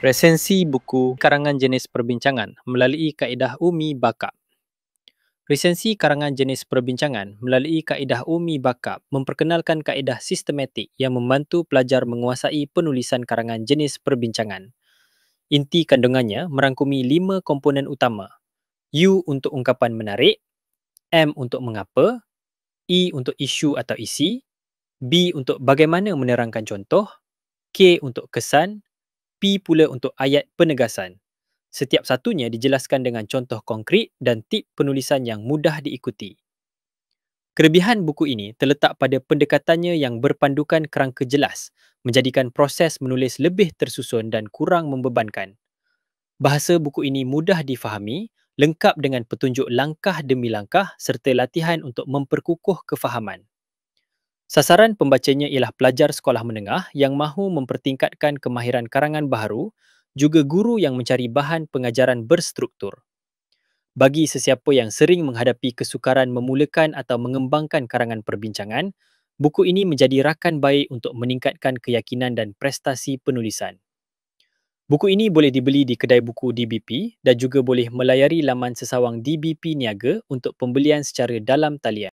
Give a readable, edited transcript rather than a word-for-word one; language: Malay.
Resensi buku karangan jenis perbincangan melalui kaedah Umi Bakab. Resensi karangan jenis perbincangan melalui kaedah Umi Bakab memperkenalkan kaedah sistematik yang membantu pelajar menguasai penulisan karangan jenis perbincangan. Inti kandungannya merangkumi 5 komponen utama. U untuk ungkapan menarik, M untuk mengapa, E untuk isu atau isi, B untuk bagaimana menerangkan contoh, K untuk kesan, P pula untuk ayat penegasan. Setiap satunya dijelaskan dengan contoh konkret dan tip penulisan yang mudah diikuti. Kelebihan buku ini terletak pada pendekatannya yang berpandukan kerangka jelas, menjadikan proses menulis lebih tersusun dan kurang membebankan. Bahasa buku ini mudah difahami, lengkap dengan petunjuk langkah demi langkah serta latihan untuk memperkukuh kefahaman. Sasaran pembacanya ialah pelajar sekolah menengah yang mahu mempertingkatkan kemahiran karangan baharu, juga guru yang mencari bahan pengajaran berstruktur. Bagi sesiapa yang sering menghadapi kesukaran memulakan atau mengembangkan karangan perbincangan, buku ini menjadi rakan baik untuk meningkatkan keyakinan dan prestasi penulisan. Buku ini boleh dibeli di kedai buku DBP dan juga boleh melayari laman sesawang DBP Niaga untuk pembelian secara dalam talian.